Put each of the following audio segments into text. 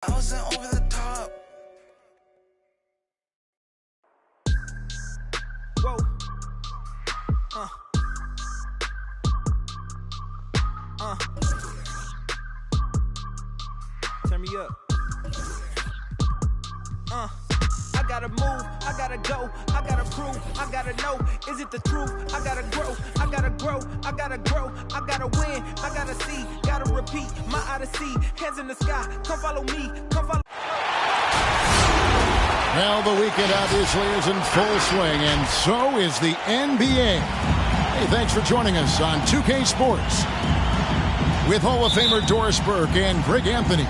I wasn't over the top. Whoa. Turn me up. I gotta move, I gotta go, I gotta prove, I gotta know, is it the truth? I gotta grow, I gotta grow, I gotta grow, I gotta win, I gotta see, gotta repeat, my odyssey, hands in the sky, come follow me, come follow. Well, the weekend obviously is in full swing, and so is the NBA. Hey, thanks for joining us on 2K Sports. With Hall of Famer Doris Burke and Greg Anthony,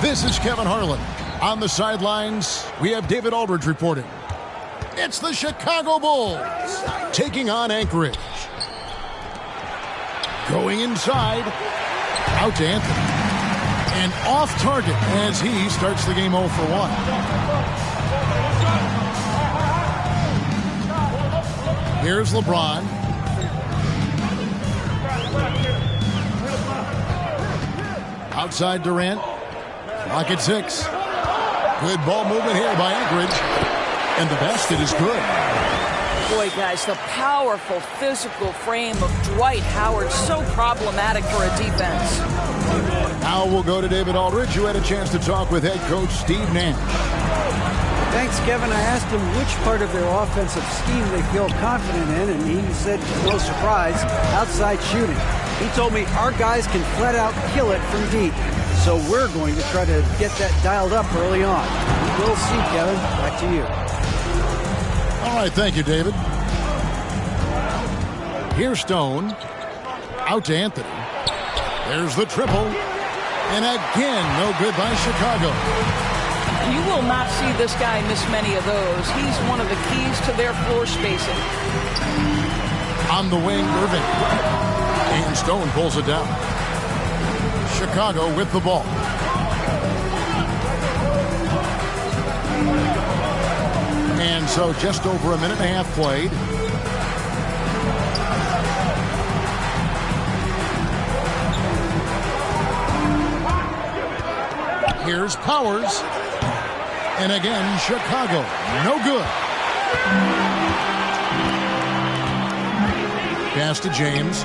this is Kevin Harlan. On the sidelines, we have David Aldridge reporting. It's the Chicago Bulls taking on Anchorage. Going inside, out to Anthony. And off target as he starts the game 0 for 1. Here's LeBron. Outside Durant. Clock at 6. Good ball movement here by Anchorage. And the basket is good. Boy, guys, the powerful physical frame of Dwight Howard, so problematic for a defense. Now we'll go to David Aldridge, who had a chance to talk with head coach Steve Nash. Thanks, Kevin. I asked him which part of their offensive scheme they feel confident in, and he said, no surprise, outside shooting. He told me our guys can flat out kill it from deep. So we're going to try to get that dialed up early on. We'll see, Kevin. Back to you. All right, thank you, David. Here's Stone. Out to Anthony. There's the triple. And again, no good by Chicago. You will not see this guy miss many of those. He's one of the keys to their floor spacing. On the wing, Irving. And Stone pulls it down. Chicago with the ball. And so just over a minute and a half played. Here's Powers. And again, Chicago. No good. Pass to James.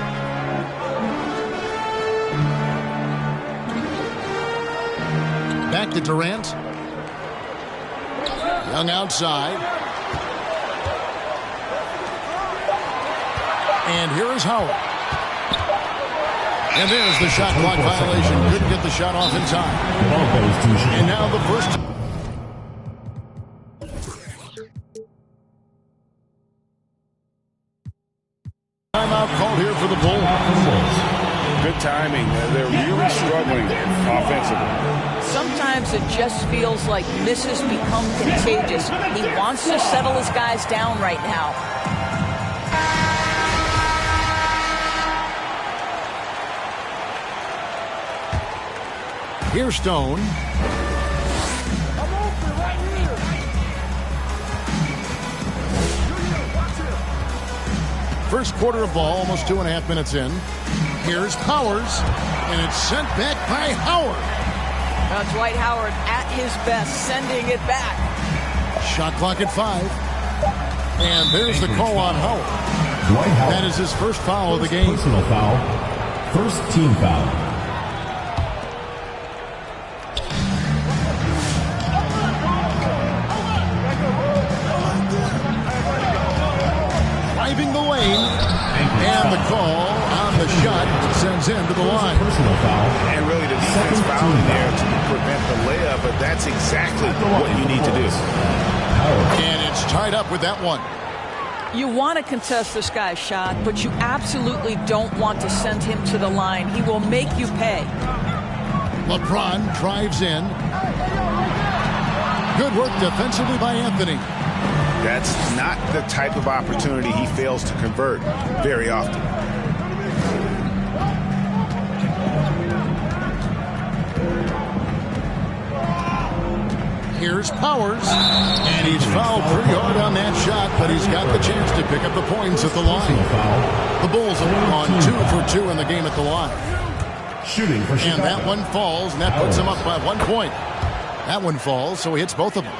Back to Durant. Young outside. And here is Howard. And there's the shot clock violation. Couldn't get the shot off in time. And now the first. Timeout called here for the Bulls. Good timing. They're really struggling offensively. Sometimes it just feels like misses become contagious. He wants to settle his guys down right now. Here's Stone. First quarter of ball, almost 2.5 minutes in. Here's Powers, and it's sent back by Howard. Now Dwight Howard at his best, sending it back. Shot clock at 5. And there's the call on Howard. Dwight Howard. That is his first foul of the game. Personal foul. First team foul. Driving the lane. And the call on the shot sends him to the line. Personal foul. And really the defense fouling there to prevent the layup, but that's exactly what you need to do. And it's tied up with that one. You want to contest this guy's shot, but you absolutely don't want to send him to the line. He will make you pay. LeBron drives in. Good work defensively by Anthony. That's not the type of opportunity he fails to convert very often. Here's Powers, and he's fouled pretty hard on that shot, but he's got the chance to pick up the points at the line. The Bulls are on 2 for 2 in the game at the line. Shooting for Chicago. And that one falls, and that puts them up by 1 point. That one falls, so he hits both of them.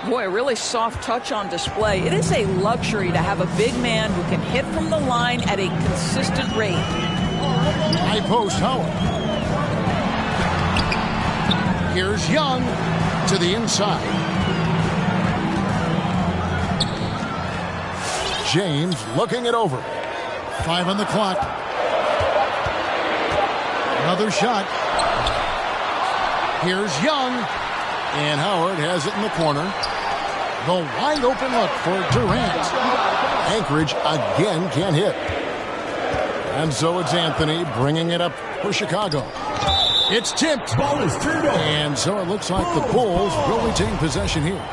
Boy, a really soft touch on display. It is a luxury to have a big man who can hit from the line at a consistent rate. High post, Howard. Here's Young to the inside. James looking it over. 5 on the clock. Another shot. Here's Young. And Howard has it in the corner. The wide open look for Durant. Anchorage again can't hit. And so it's Anthony bringing it up for Chicago. It's tipped. Ball is turned over. And so it looks like the Bulls will retain possession here.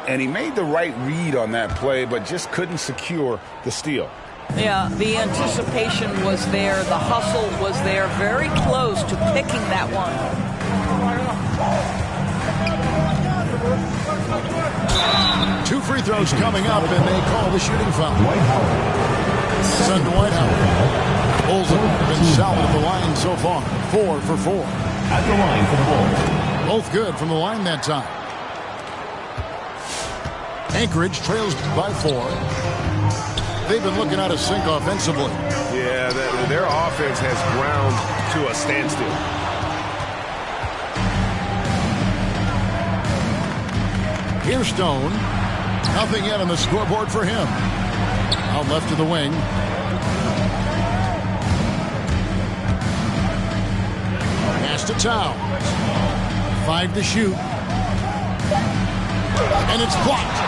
And he made the right read on that play, but just couldn't secure the steal. Yeah, the anticipation was there. The hustle was there. Very close to picking that one. Two free throws coming up, and they call the shooting foul. Son to White Howard. Bulls have been solid at the line so far. 4 for 4. At the line for the Bulls. Both good from the line that time. Anchorage trails by 4. They've been looking out of sync offensively. Yeah, their offense has ground to a standstill. Here's Stone. Nothing yet on the scoreboard for him. Out left to the wing. Pass to Towns. 5 to shoot. And it's blocked.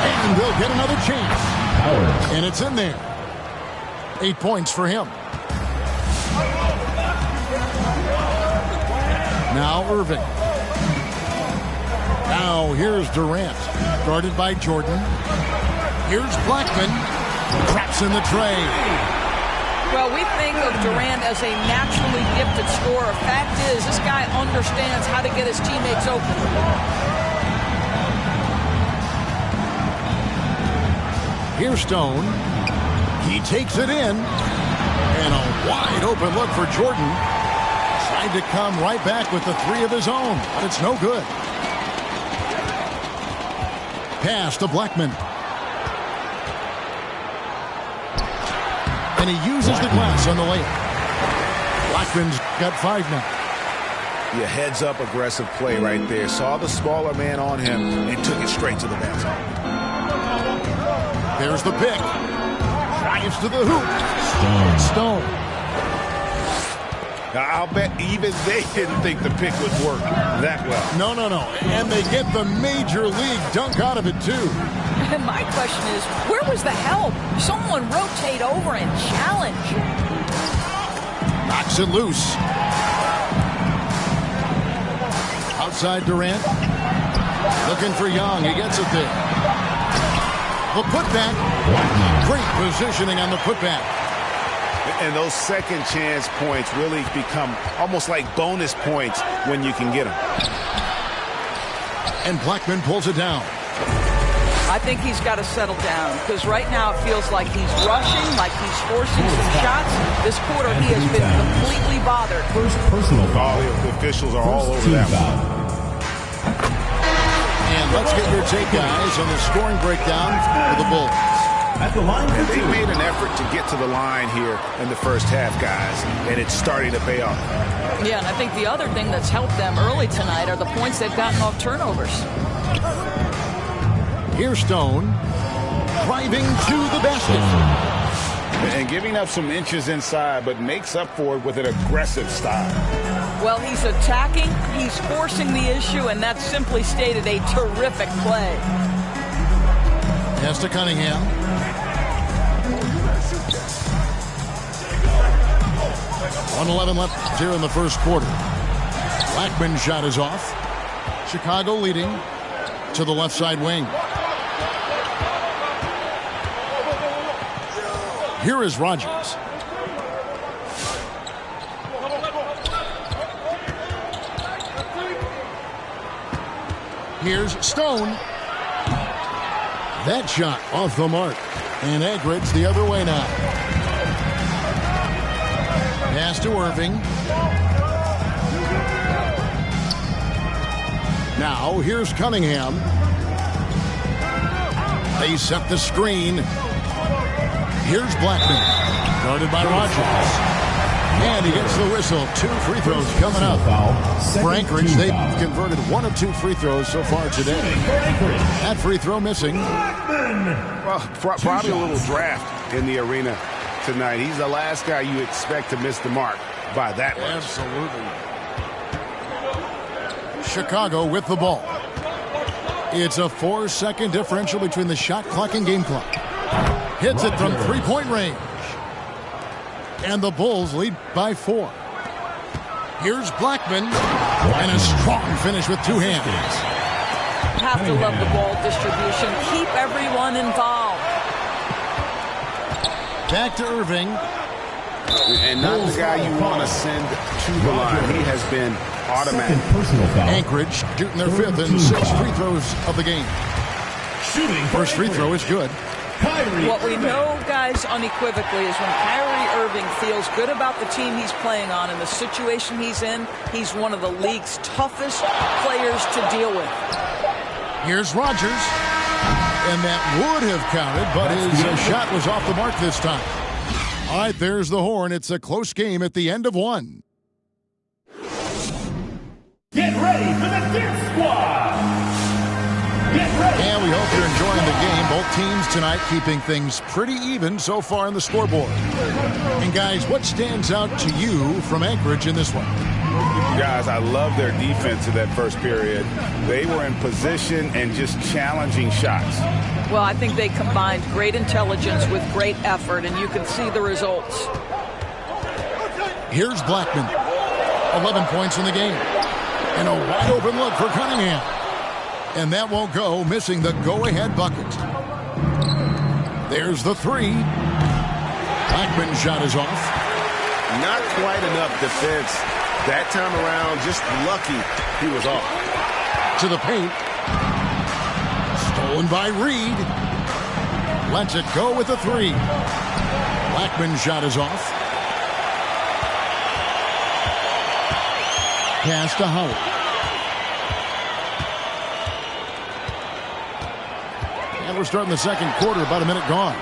And they'll get another chance. And it's in there. 8 points for him. Now Irving. Now here's Durant. Guarded by Jordan. Here's Blackman. Traps in the tray. Well, we think of Durant as a naturally gifted scorer. Fact is, this guy understands how to get his teammates open. Here's Stone. He takes it in. And a wide open look for Jordan. Tried to come right back with the 3 of his own, but it's no good. Pass to Blackman. And he uses the glass on the layup. Blackman's got 5 now. Yeah, heads up aggressive play right there. Saw the smaller man on him and took it straight to the basket. There's the pick. Drives to the hoop. Stone. Now, I'll bet even they didn't think the pick would work that well. No. And they get the major league dunk out of it, too. My question is, where was the help? Someone rotate over and challenge. Knocks it loose. Outside Durant. Looking for Young. He gets it there. The putback. Great positioning on the putback. And those second chance points really become almost like bonus points when you can get them. And Blackman pulls it down. I think he's got to settle down because right now it feels like he's rushing, like he's forcing some shots. This quarter he has been completely bothered. First personal foul. The officials are all over that one. And let's get your take, guys, on the scoring breakdown for the Bulls. At the line for 2. They made an effort to get to the line here in the first half, guys, and it's starting to pay off. Yeah, and I think the other thing that's helped them early tonight are the points they've gotten off turnovers. Here's Stone. Driving to the basket. And giving up some inches inside, but makes up for it with an aggressive style. Well, he's attacking, he's forcing the issue, and that's simply stated a terrific play. Pass to Cunningham. 1:11 left here in the first quarter. Blackman's shot is off. Chicago leading to the left side wing. Here is Rogers. Here's Stone. That shot off the mark. And Anchorage the other way now. Pass to Irving. Now, here's Cunningham. They set the screen. Here's Blackman. Guarded by Rogers. And he gets the whistle. 2 free throws coming up. For Anchorage, they've converted 1 of 2 free throws so far today. That free throw missing. Well, probably a little draft in the arena tonight. He's the last guy you expect to miss the mark by that much. Absolutely. Chicago with the ball. It's a 4-second differential between the shot clock and game clock. Hits it from three-point range. And the Bulls lead by 4. Here's Blackman. And a strong finish with 2 hands. You have to love the ball distribution. Keep everyone involved. Back to Irving. And not the guy you want to send to the line. He has been automatic. Anchorage shooting their 5th and 6 free throws of the game. First free throw is good. What we know, guys, unequivocally is when Kyrie Irving feels good about the team he's playing on and the situation he's in, he's one of the league's toughest players to deal with. Here's Rogers. And that would have counted, but his shot was off the mark this time. All right, there's the horn. It's a close game at the end of 1. Get ready for the Dip Squad! Get ready! And we hope you're enjoying the game. Both teams tonight keeping things pretty even so far on the scoreboard. And guys, what stands out to you from Anchorage in this one? Guys, I love their defense in that first period. They were in position and just challenging shots. Well, I think they combined great intelligence with great effort, and you can see the results. Here's Blackman. 11 points in the game. And a wide open look for Cunningham. And that won't go, missing the go-ahead bucket. There's the 3. Blackman's shot is off. Not quite enough defense. That time around, just lucky he was off. To the paint. Stolen by Reed. Lets it go with the 3. Blackman's shot is off. Pass to Howard. And we're starting the second quarter, about a minute gone.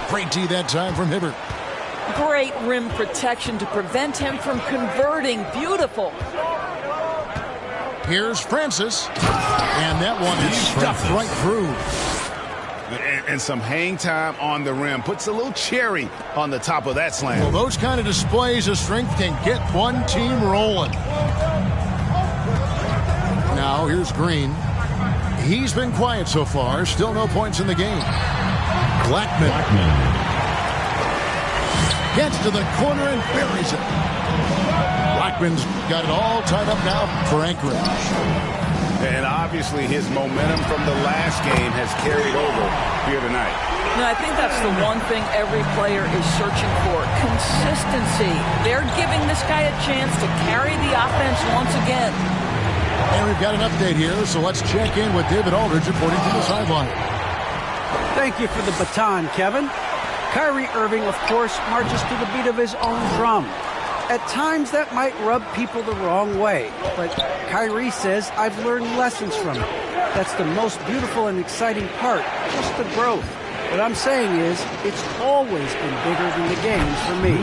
Great D that time from Hibbert. Great rim protection to prevent him from converting. Beautiful. Here's Francis. And that one is stuffed right through. And some hang time on the rim. Puts a little cherry on the top of that slam. Well, those kind of displays of strength can get one team rolling. Now, here's Green. He's been quiet so far. Still no points in the game. Blackman. Gets to the corner and buries it. Blackman's got it all tied up now for Anchorage. And obviously his momentum from the last game has carried over here tonight. No, I think that's the one thing every player is searching for. Consistency. They're giving this guy a chance to carry the offense once again. And we've got an update here, so let's check in with David Aldridge reporting from the sideline. Thank you for the baton, Kevin. Kyrie Irving, of course, marches to the beat of his own drum. At times, that might rub people the wrong way, but Kyrie says, I've learned lessons from it. That's the most beautiful and exciting part, just the growth. What I'm saying is, it's always been bigger than the games for me.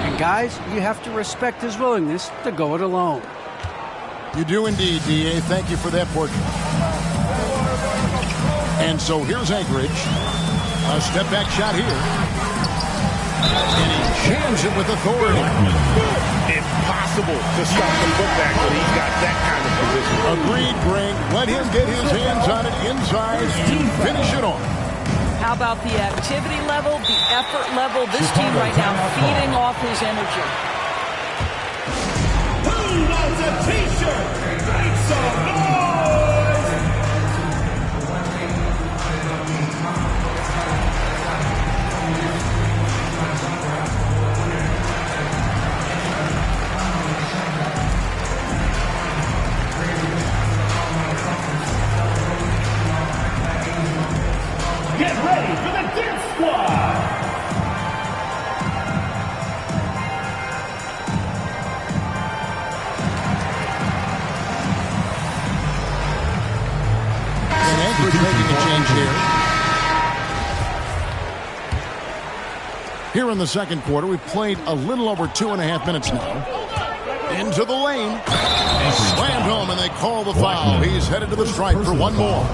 And guys, you have to respect his willingness to go it alone. You do indeed, D.A. Thank you for that portrait. And so here's Anchorage. A step-back shot here. And he jams it with authority. Impossible to stop the putback when he's got that kind of position. Agreed, Greg. Let him get his hands on it inside and finish it off. How about the activity level, the effort level? This team right now feeding off his energy. Who wants a t-shirt? Make some noise! Get ready for the Dip Squad! Eckridge making a change here. Here in the second quarter, we've played a little over 2.5 minutes now. Into the lane. Slammed home, and they call the foul. He's headed to the stripe for one more.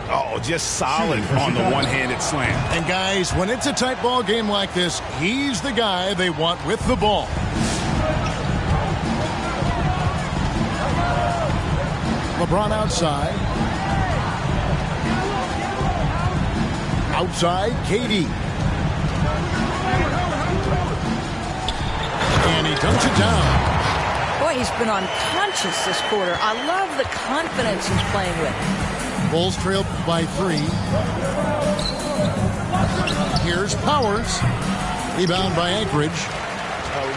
Oh, just solid on the one-handed slam. And guys, when it's a tight ball game like this, he's the guy they want with the ball. LeBron outside. Outside, KD. And he dunks it down. Boy, he's been unconscious this quarter. I love the confidence he's playing with. Bulls trailed by 3. Here's Powers. Rebound by Anchorage.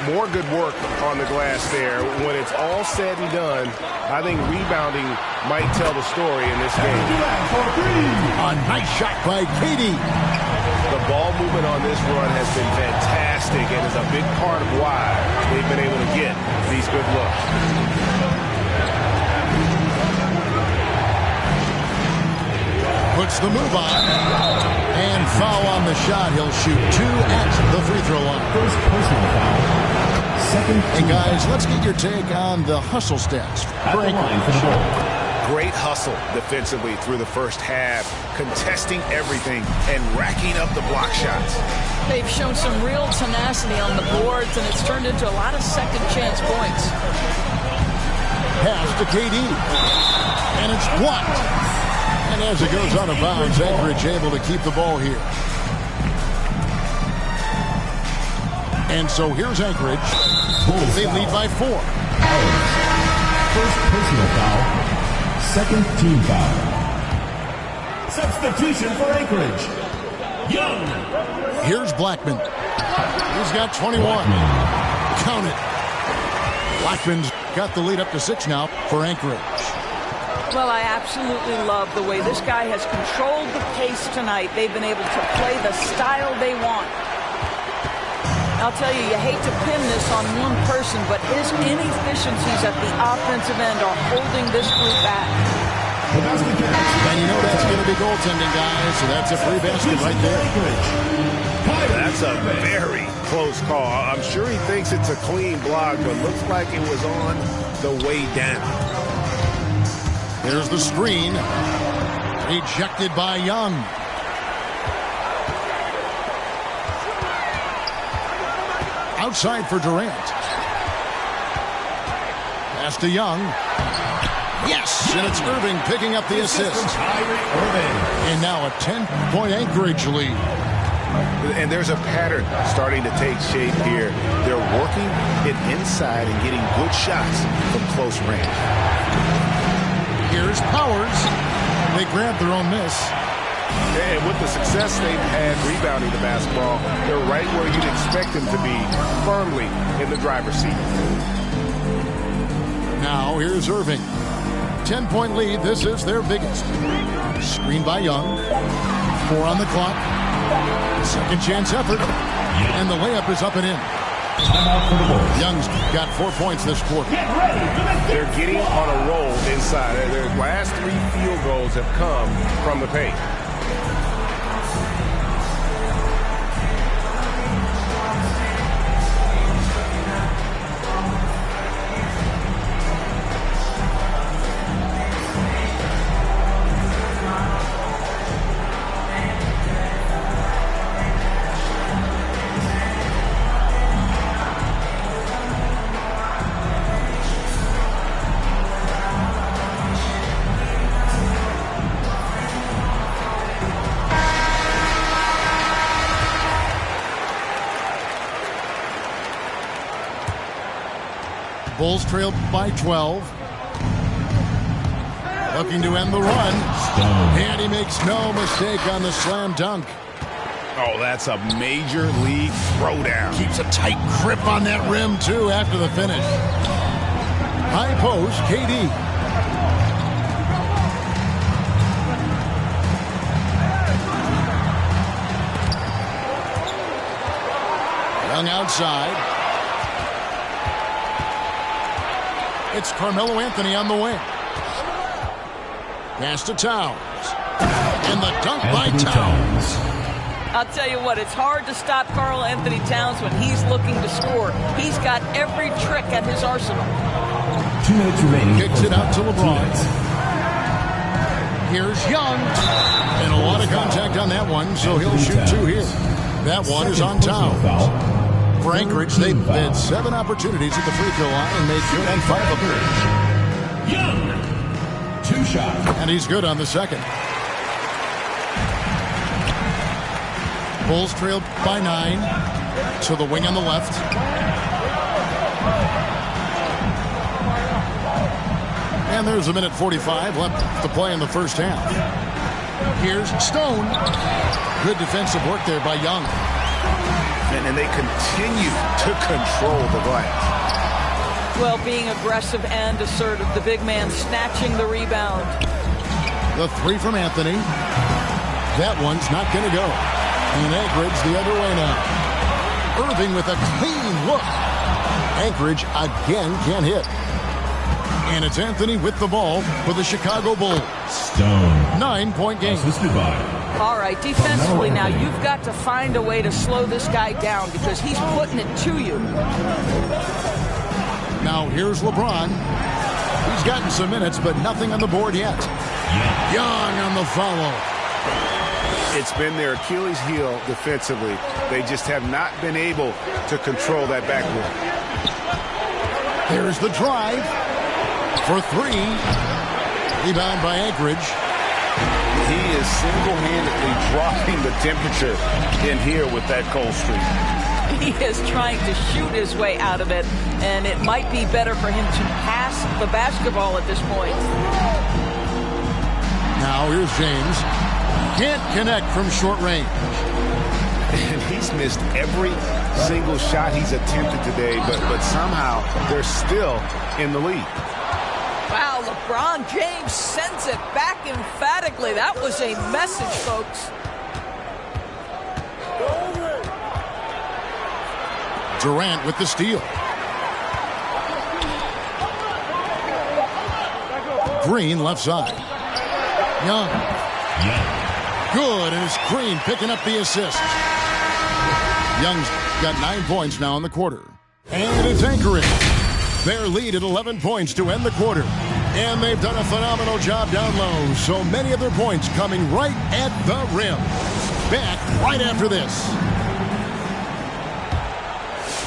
More good work on the glass there. When it's all said and done, I think rebounding might tell the story in this game. A nice shot by KD. The ball movement on this run has been fantastic and is a big part of why they've been able to get these good looks. Puts the move on. And foul on the shot. He'll shoot 2 at the free throw line. First personal foul. Second. Hey guys, let's get your take on the hustle stats. At the line for the ball. Great hustle defensively through the first half, contesting everything and racking up the block shots. They've shown some real tenacity on the boards, and it's turned into a lot of second chance points. Pass to KD. And it's blocked. And as it goes out of bounds, Anchorage able to keep the ball here. And so here's Anchorage. They lead by 4. First personal foul. Second team foul. Substitution for Anchorage. Young. Here's Blackman. He's got 21. Count it. Blackman's got the lead up to 6 now for Anchorage. Well, I absolutely love the way this guy has controlled the pace tonight. They've been able to play the style they want. I'll tell you, you hate to pin this on one person, but his inefficiencies at the offensive end are holding this group back. And you know that's going to be goaltending, guys, so that's a free basket right there. That's a very close call. I'm sure he thinks it's a clean block, but looks like it was on the way down. There's the screen. Rejected by Young. Outside for Durant. Pass to Young. Yes, and it's Irving picking up the assist. And now a 10-point Anchorage lead. And there's a pattern starting to take shape here. They're working it inside and getting good shots from close range. Here's Powers. They grab their own miss. And with the success they've had rebounding the basketball, they're right where you'd expect them to be, firmly in the driver's seat. Now here's Irving. 10-point lead. This is their biggest. Screen by Young. 4 on the clock. Second chance effort. And the layup is up and in. Young's got 4 points this quarter. They're getting on a roll inside. Their last 3 field goals have come from the paint. Bulls trailed by 12. Looking to end the run. And he makes no mistake on the slam dunk. Oh, that's a major league throwdown. Keeps a tight grip on that rim, too, after the finish. High post, KD. Young outside. It's Carmelo Anthony on the wing. Pass to Towns. And the dunk by Towns. I'll tell you what, it's hard to stop Karl Anthony Towns when he's looking to score. He's got every trick at his arsenal. 2 minutes remaining. Kicks it out to LeBron. Here's Young. And a lot of contact on that one, so he'll shoot 2 here. That one is on Towns. For Anchorage, they've had 7 opportunities at the free throw line and made good on 5 of them. Young. 2 shots. And he's good on the second. Bulls trailed by 9 to the wing on the left. And there's 1:45 left to play in the first half. Here's Stone. Good defensive work there by Young. And they continue to control the glass. Well, being aggressive and assertive, the big man snatching the rebound. The 3 from Anthony. That one's not going to go. And Anchorage the other way now. Irving with a clean look. Anchorage again can't hit. And it's Anthony with the ball for the Chicago Bulls. Stone. 9-point game. Assisted by. All right, defensively now, you've got to find a way to slow this guy down because he's putting it to you. Now here's LeBron. He's gotten some minutes, but nothing on the board yet. Young on the follow. It's been their Achilles heel defensively. They just have not been able to control that backboard. There's the drive for 3. Rebound by Anchorage. He is single-handedly dropping the temperature in here with that cold streak. He is trying to shoot his way out of it, and it might be better for him to pass the basketball at this point. Now here's James. Can't connect from short range. And he's missed every single shot he's attempted today, but somehow they're still in the lead. Wow, LeBron James sends it back emphatically. That was a message, folks. Durant with the steal. Green left side. Young. Good, and it's Green picking up the assist. Young's got 9 points now in the quarter. And it's Anchorage. Their lead at 11 points to end the quarter. And they've done a phenomenal job down low. So many of their points coming right at the rim. Back right after this.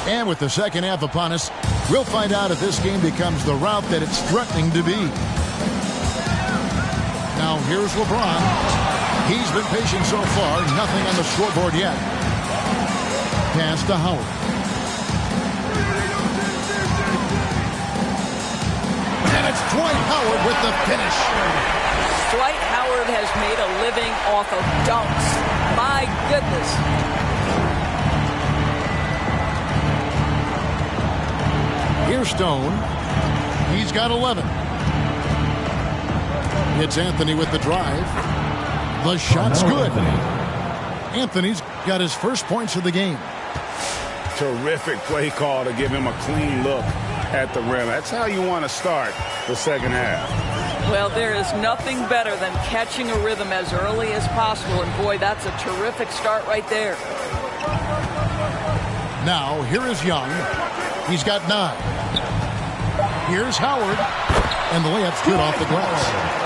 And with the second half upon us, we'll find out if this game becomes the route that it's threatening to be. Now here's LeBron. He's been patient so far. Nothing on the scoreboard yet. Pass to Howard. And it's Dwight Howard with the finish. Dwight Howard has made a living off of dunks. My goodness. Here's Stone. He's got 11. It's Anthony with the drive. The shot's good. Anthony's got his first points of the game. Terrific play call to give him a clean look at the rim. That's how you want to start the second half. Well, there is nothing better than catching a rhythm as early as possible. And boy, that's a terrific start right there. Now, here is Young. He's got 9. Here's Howard. And the layup's good off the glass.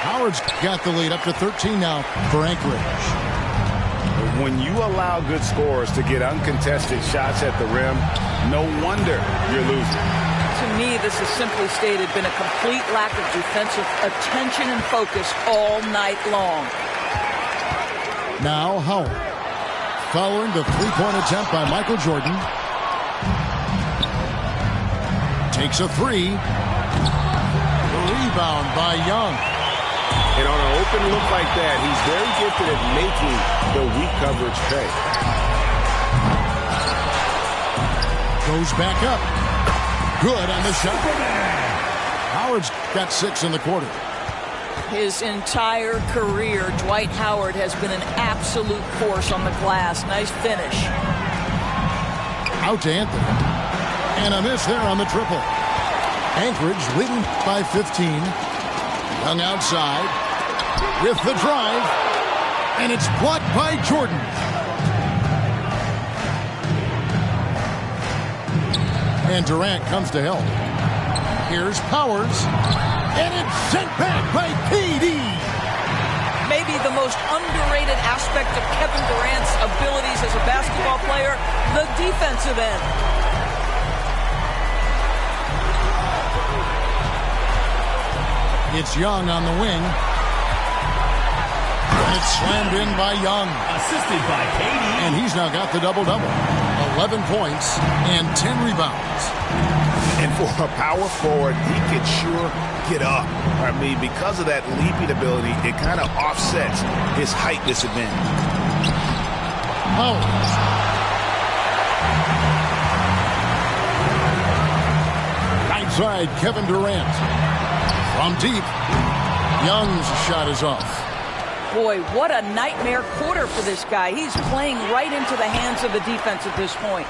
Howard's got the lead up to 13 now for Anchorage. When you allow good scorers to get uncontested shots at the rim, no wonder you're losing. To me, this has simply stated been a complete lack of defensive attention and focus all night long. Now Howard. Following the three-point attempt by Michael Jordan. Takes a 3. Rebound by Young. And on an open look like that, he's very gifted at making the weak coverage pay. Goes back up. Good on the shot. Howard's got 6 in the quarter. His entire career, Dwight Howard has been an absolute force on the glass. Nice finish. Out to Anthony. And a miss there on the triple. Anchorage leading by 15. Young outside with the drive, and it's blocked by Jordan. And Durant comes to help. Here's Powers, and it's sent back by KD. Maybe the most underrated aspect of Kevin Durant's abilities as a basketball player, the defensive end. It's Young on the wing. And it's slammed in by Young. Assisted by KD. And he's now got the double-double. 11 points and 10 rebounds. And for a power forward, he could sure get up. I mean, because of that leaping ability, it kind of offsets his height disadvantage. Oh. Right side, Kevin Durant. From deep, Young's shot is off. Boy, what a nightmare quarter for this guy. He's playing right into the hands of the defense at this point.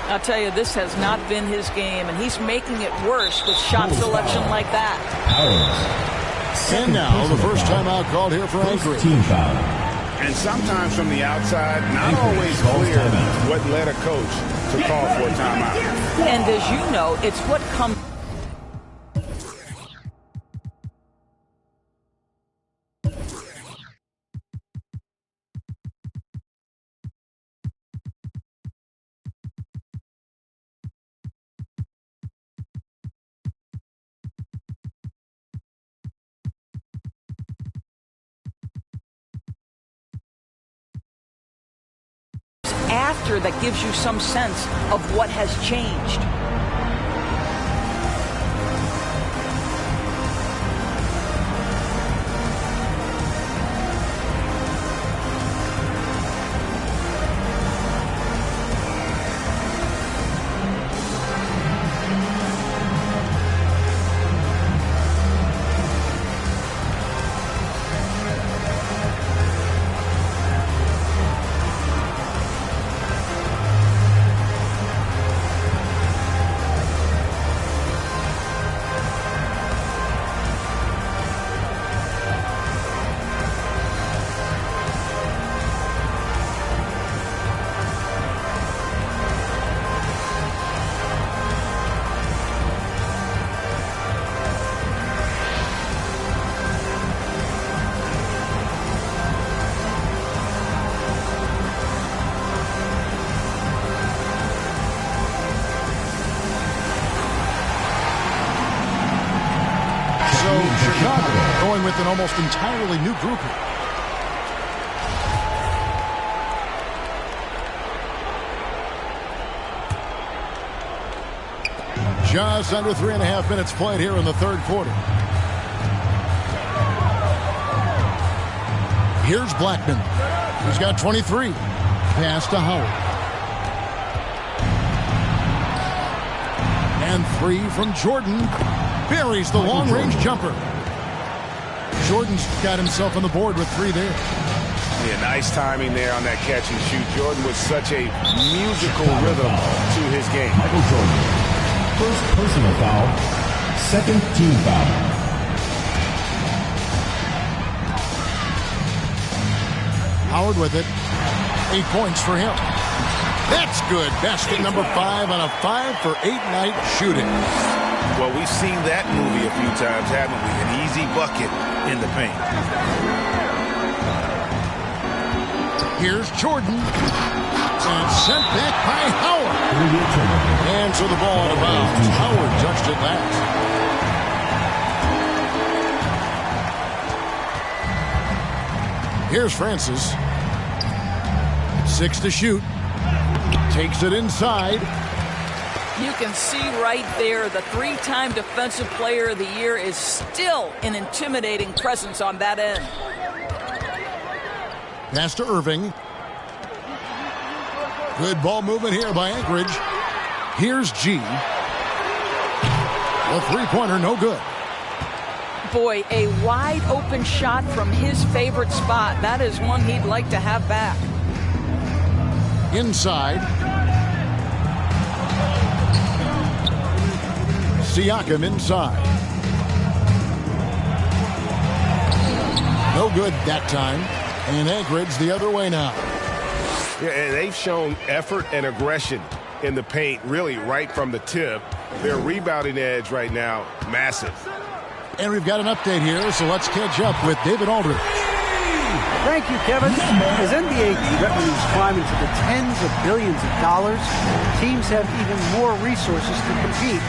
I'll tell you, this has not been his game, and he's making it worse with shot selection like that. And now, the first timeout called here for Anchorage. Team foul. And sometimes from the outside, not always clear what led a coach to call for a timeout. And as you know, it's what comes... after that gives you some sense of what has changed. Chicago going with an almost entirely new grouping. Just under 3.5 minutes played here in the third quarter. Here's Blackman, who's got 23. Pass to Howard. And 3 from Jordan. Buries the long-range jumper. Jordan's got himself on the board with 3 there. Yeah, nice timing there on that catch and shoot. Jordan with such a musical rhythm to his game. Michael Jordan. First personal foul. Second team foul. Howard with it. 8 points for him. That's good. Basket number 5 on a 5-for-8 night shooting. Well, we've seen that movie a few times, haven't we? An easy bucket in the paint. Here's Jordan. And sent back by Howard. And so the ball out of bounds. Howard touched it last. Here's Francis. 6 to shoot. Takes it inside. You can see right there the 3-time Defensive Player of the Year is still an intimidating presence on that end. Pass to Irving. Good ball movement here by Anchorage. Here's G. The three-pointer, no good. Boy, a wide open shot from his favorite spot. That is one he'd like to have back. Inside. Siakam inside. good that time. And Anchorage the other way now. Yeah, and they've shown effort and aggression in the paint, really right from the tip. Their rebounding edge right now, massive. And we've got an update here, so let's catch up with David Aldridge. Thank you, Kevin. As NBA revenues climb into the tens of billions of dollars, teams have even more resources to compete.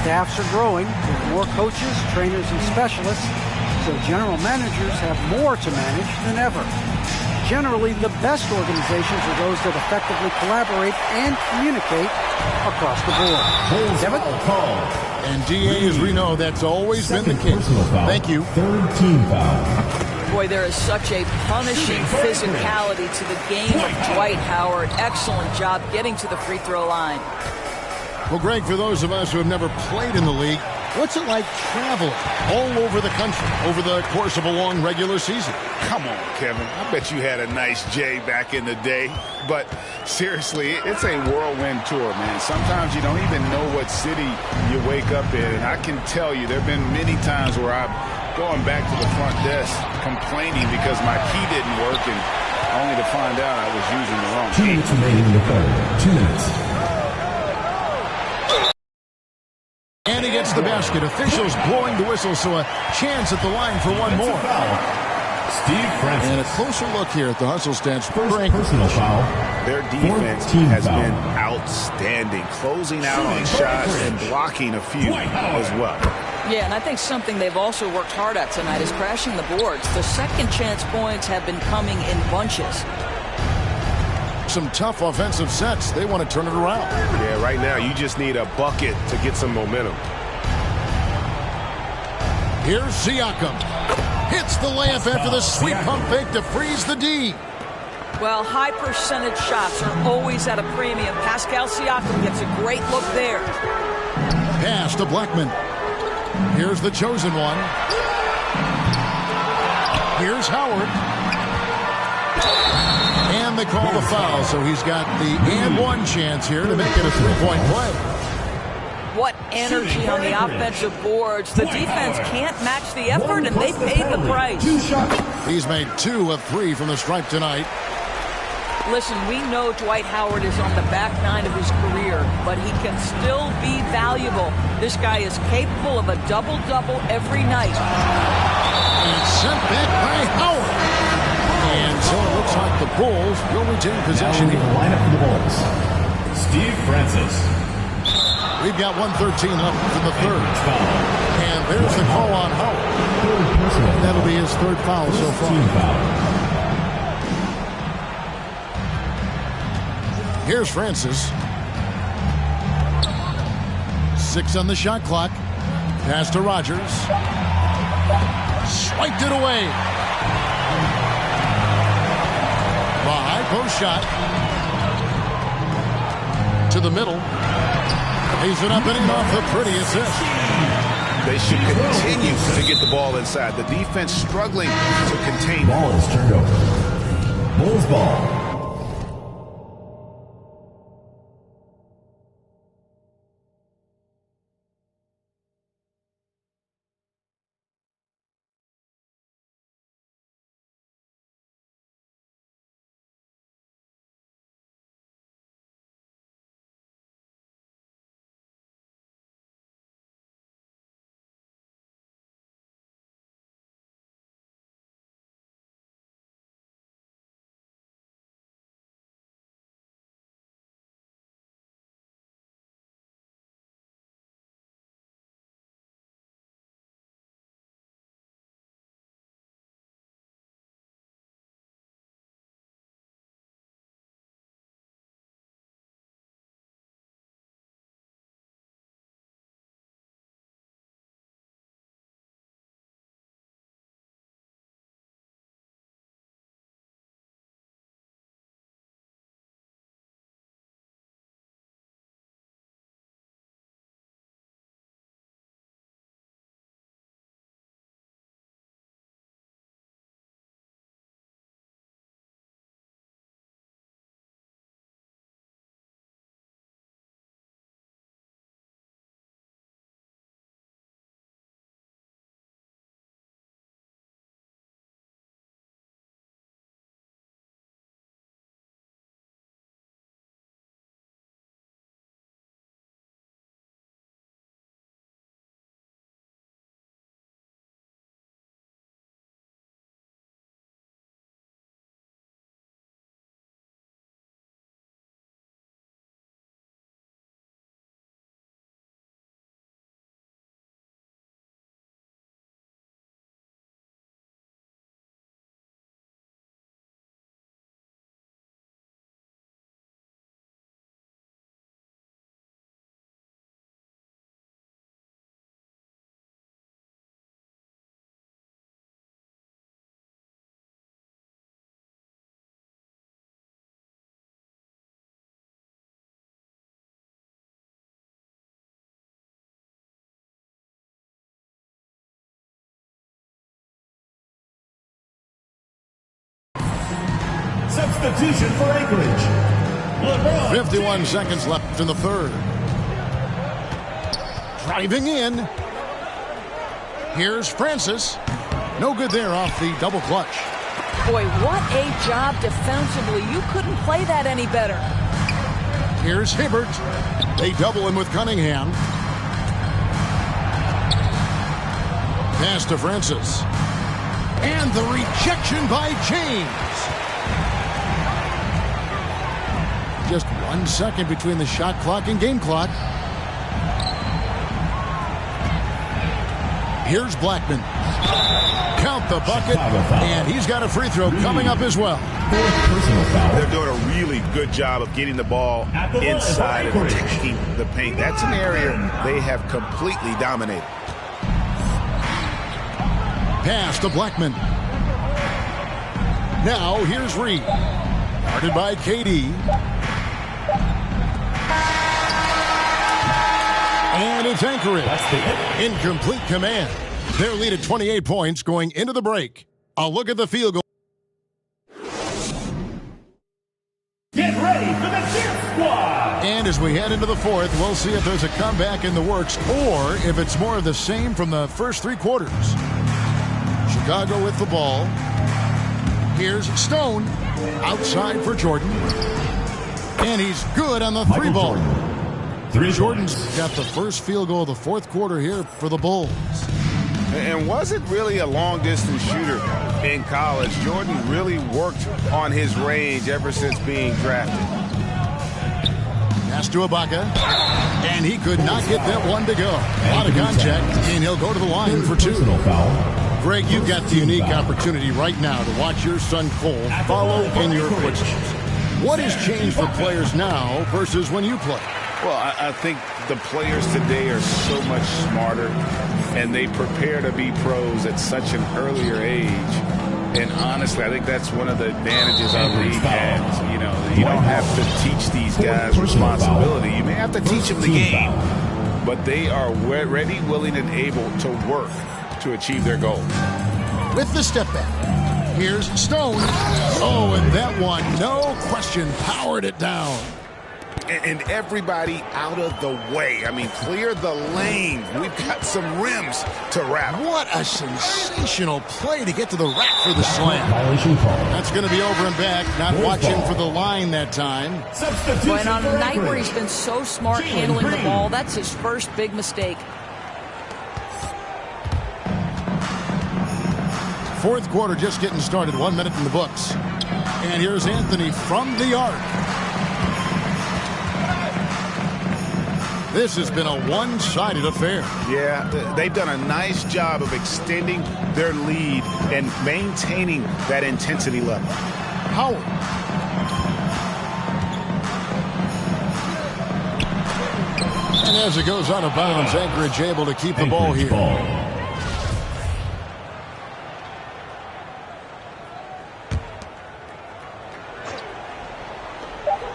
Staffs are growing with more coaches, trainers, and specialists, so general managers have more to manage than ever. Generally, the best organizations are those that effectively collaborate and communicate across the board. Kevin? And DA, as we know, that's always been the case. Thank you. Third team foul. Boy, there is such a punishing physicality to the game of Dwight Howard. Excellent job getting to the free throw line. Well, Greg, for those of us who have never played in the league, what's it like traveling all over the country over the course of a long regular season? Come on, Kevin. I bet you had a nice J back in the day. But seriously, it's a whirlwind tour, man. Sometimes you don't even know what city you wake up in. And I can tell you there have been many times where I'm going back to the front desk complaining because my key didn't work, and only to find out I was using the wrong 2 key. minutes remaining in the third. 2 minutes. And he gets the basket. Officials blowing the whistle, so a chance at the line for one more. Steve Francis. And a closer look here at the hustle stats. First personal foul. Their defense has been outstanding, closing out on shots and blocking a few as well. Yeah, and I think something they've also worked hard at tonight is crashing the boards. The second chance points have been coming in bunches. Some tough offensive sets. They want to turn it around. Yeah, right now you just need a bucket to get some momentum. Here's Siakam. Hits the layup after the sweep pump fake to freeze the D. Well, high percentage shots are always at a premium. Pascal Siakam gets a great look there. Pass to Blackman. Here's the chosen one. Here's Howard. And they call the foul, so he's got the and one chance here to make it a three-point play. What energy on the offensive boards. The defense can't match the effort, and they paid the price. He's made 2 of 3 from the stripe tonight. Listen, we know Dwight Howard is on the back nine of his career, but he can still be valuable. This guy is capable of a double-double every night. And sent back by Howard. And so it looks like the Bulls will retain possession here. The lineup for the Bulls. Steve Francis. We've got 1:13 left in the third. And there's the call on Howard. That'll be his third foul so far. Team foul. Here's Francis. 6 on the shot clock. Pass to Rogers. Swiped it away. The high post shot. To the middle. He's it up and in off the pretty assist. They should continue to get the ball inside. The defense struggling to contain. Ball is turned over. Bulls ball. Substitution for Anchorage. 51 seconds left in the third. Driving in. Here's Francis. No good there off the double clutch. Boy, what a job defensively. You couldn't play that any better. Here's Hibbert. They double him with Cunningham. Pass to Francis. And the rejection by James. Just 1 second between the shot clock and game clock. Here's Blackman. Count the bucket, and he's got a free throw coming up as well. They're doing a really good job of getting the ball inside and attacking the paint. That's an area they have completely dominated. Pass to Blackman. Now here's Reed. Guarded by KD. And it's Anchorage. Incomplete command. Their lead at 28 points going into the break. A look at the field goal. Get ready for the Dip Squad. And as we head into the fourth, we'll see if there's a comeback in the works or if it's more of the same from the first three quarters. Chicago with the ball. Here's Stone. Outside for Jordan. And he's good on the three ball. Jordan's got the first field goal of the fourth quarter here for the Bulls. And wasn't really a long-distance shooter in college. Jordan really worked on his range ever since being drafted. Pass to Ibaka. And he could not get that one to go. A lot of contact, and he'll go to the line for two. Greg, you've got the unique opportunity right now to watch your son Cole follow in your footsteps. What has changed for players now versus when you played? Well, I think the players today are so much smarter, and they prepare to be pros at such an earlier age. And honestly, I think that's one of the advantages our league has. You know, you don't have to teach these guys responsibility. You may have to teach them the game, but they are ready, willing, and able to work to achieve their goals. With the step back, here's Stone. Oh, and that one, no question, powered it down. And everybody out of the way. I mean, clear the lane. We've got some rims to wrap. What a sensational play to get to the rack for the slam. That's going to be over and back. Not watching for the line that time. But on a night where he's been so smart handling the ball, that's his first big mistake. Fourth quarter just getting started. 1 minute in the books. And here's Anthony from the arc. This has been a one-sided affair. Yeah, they've done a nice job of extending their lead and maintaining that intensity level. Howard. And as it goes out of bounds, Anchorage able to keep the ball here.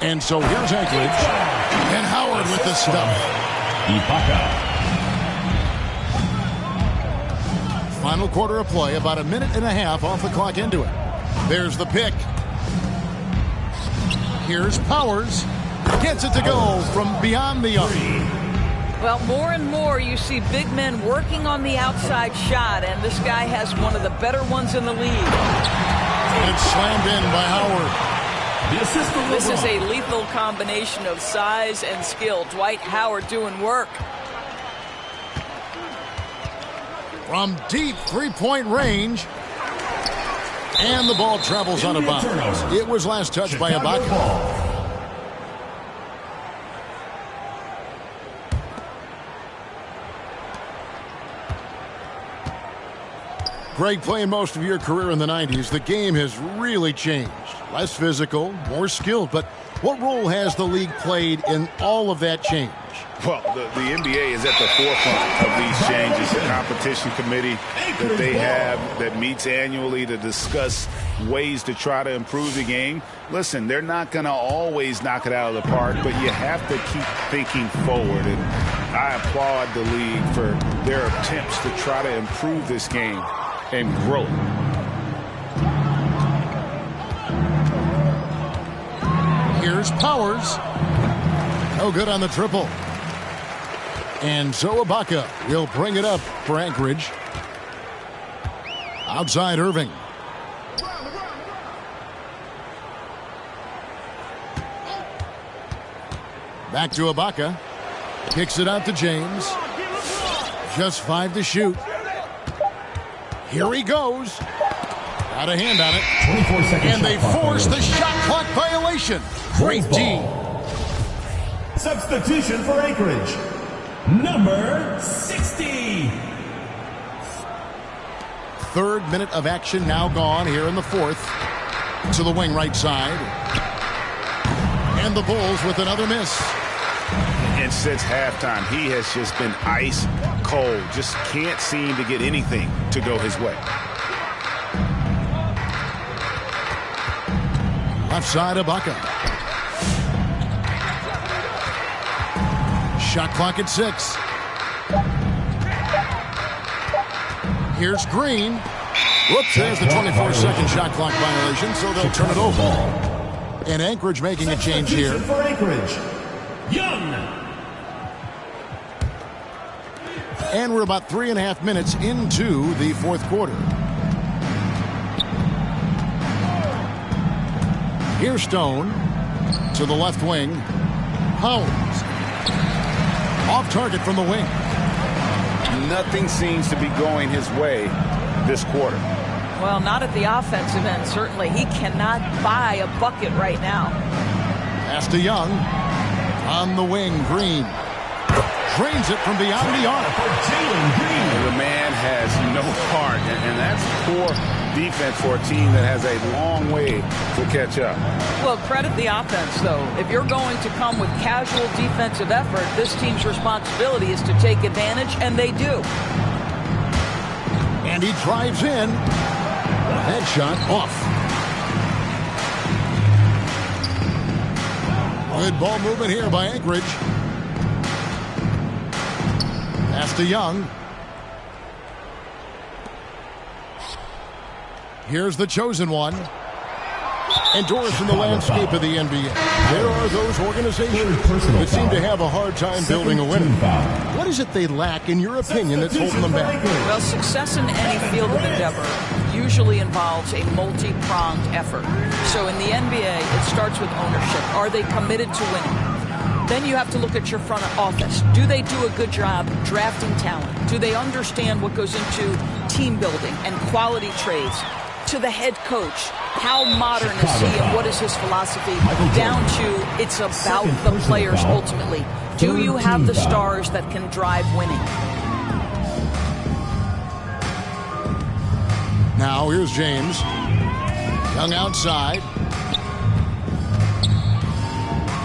And so here's Anchorage. And Howard with the stuff. Final quarter of play, about a minute and a half off the clock into it. There's the pick. Here's Powers. Gets it to go from beyond the arc. Well, more and more you see big men working on the outside shot, and this guy has one of the better ones in the league. And it's slammed in by Howard. This is a lethal combination of size and skill. Dwight Howard doing work. From deep three-point range. And the ball travels out of bounds. It was last touched by Ibaka. Greg, playing most of your career in the 90s, the game has really changed. Less physical, more skilled, but what role has the league played in all of that change? Well, the NBA is at the forefront of these changes. The competition committee that they have that meets annually to discuss ways to try to improve the game. Listen, they're not going to always knock it out of the park, but you have to keep thinking forward. And I applaud the league for their attempts to try to improve this game and grow. Here's Powers. No good on the triple. And so Ibaka will bring it up for Anchorage. Outside Irving. Back to Ibaka. Kicks it out to James. Just 5 to shoot. Here he goes. Got a hand on it. 24 seconds. And they force the shot clock violation. Great D. Substitution for Anchorage. Number 60. Third minute of action now gone here in the fourth. To the wing right side. And the Bulls with another miss. And since halftime, he has just been ice cold. Just can't seem to get anything to go his way. Left side Ibaka. Shot clock at 6. Here's Green. Whoops, there's the 24-second shot clock violation, so they'll turn it over. And Anchorage making a change here. For Anchorage, Young. And we're about 3.5 minutes into the fourth quarter. Here's Stone to the left wing. Powers. Off target from the wing. Nothing seems to be going his way this quarter. Well, not at the offensive end, certainly. He cannot buy a bucket right now. Pass to Young. On the wing, Green. Drains it from beyond the arc. The man has no heart, and that's poor defense for a team that has a long way to catch up. Well, credit the offense, though. If you're going to come with casual defensive effort, this team's responsibility is to take advantage, and they do. And he drives in. Headshot off. Good ball movement here by Anchorage. Pass to Young. Here's the chosen one. Endorsed in the landscape of the NBA. There are those organizations that seem to have a hard time building a winner. What is it they lack, in your opinion, that's holding them back? Well, success in any field of endeavor usually involves a multi-pronged effort. So in the NBA, it starts with ownership. Are they committed to winning? Then you have to look at your front office. Do they do a good job drafting talent? Do they understand what goes into team building and quality trades? To the head coach, how modern is he and what is his philosophy? Down to it's about the players ultimately. Do you have the stars that can drive winning? Now here's James. Young outside.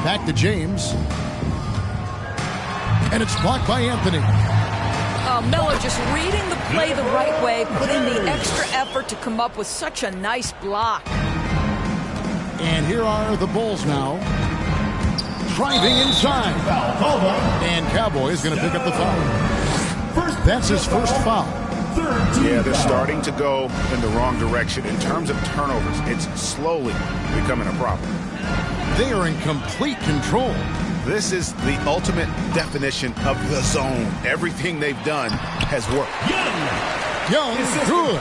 Back to James. And it's blocked by Anthony. Miller just reading the play the right way, putting the extra effort to come up with such a nice block. And here are the Bulls now. Driving inside. And Cowboy is going to pick up the foul. That's his first foul. Yeah, they're starting to go in the wrong direction. In terms of turnovers, it's slowly becoming a problem. They are in complete control. This is the ultimate definition of the zone. Everything they've done has worked. Young, good.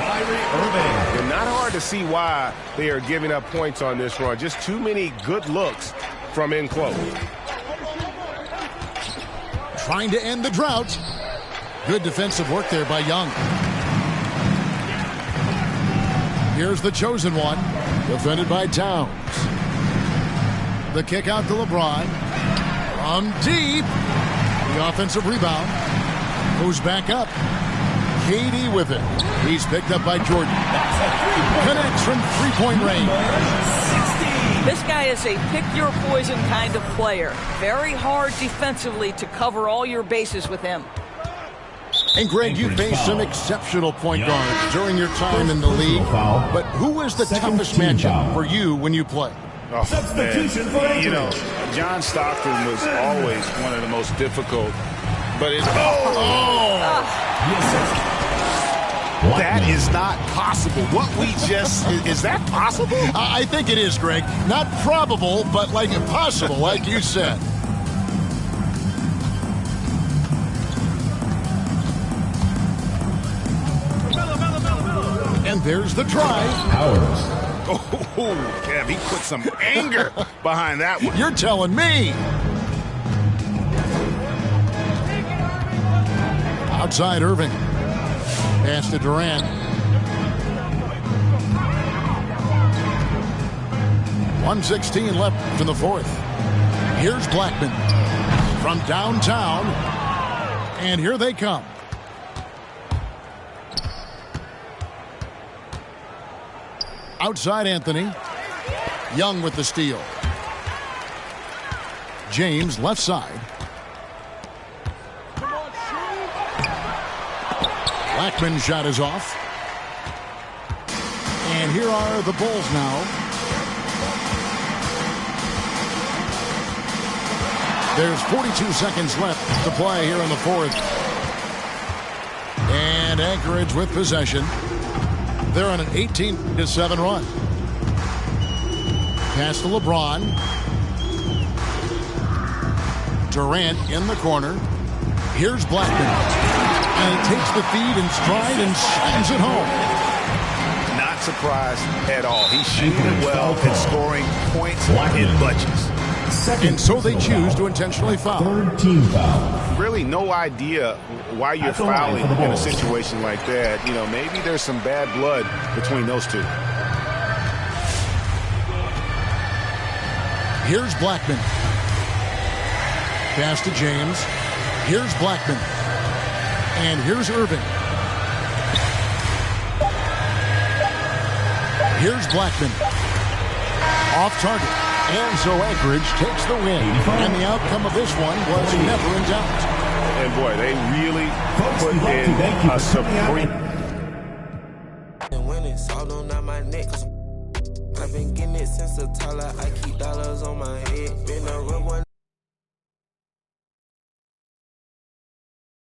And not hard to see why they are giving up points on this run. Just too many good looks from in close. Trying to end the drought. Good defensive work there by Young. Here's the chosen one. Defended by Towns. The kick out to LeBron. From deep. The offensive rebound. Goes back up. KD with it. He's picked up by Jordan. Connects from three-point range. This guy is a pick-your-poison kind of player. Very hard defensively to cover all your bases with him. And Greg, you faced some exceptional point guards during your time in the league. But who was the toughest matchup for you when you play? Oh, substitution for Anchorage. You know, John Stockton was always one of the most difficult. But it's That is not possible. What we just, is that possible? I think it is, Greg. Not probable, but like impossible, like you said. And there's the try. Oh, Kev, he put some anger behind that one. You're telling me. Outside Irving. Pass to Durant. 1:16 left in the fourth. Here's Blackman from downtown. And here they come. Outside Anthony. Young with the steal. James left side. Blackman's shot is off. And here are the Bulls now. There's 42 seconds left to play here in the fourth. And Anchorage with possession. They're on an 18-7 run. Pass to LeBron. Durant in the corner. Here's Blackman. And he takes the feed in stride and slams it home. Not surprised at all. He's shooting well and scoring points in bunches. And so they choose to intentionally foul. Third team foul. Really no idea why you're fouling in a situation like that. You know, maybe there's some bad blood between those two. Here's Blackman. Pass to James. Here's Blackman. And here's Irving. Here's Blackman. Off target. And so Anchorage takes the win. And the outcome of this one was never in doubt. And boy, they really put in a supreme. And when it's all on my neck, I've been getting it since the toddler. I keep dollars on my head. Been a real one.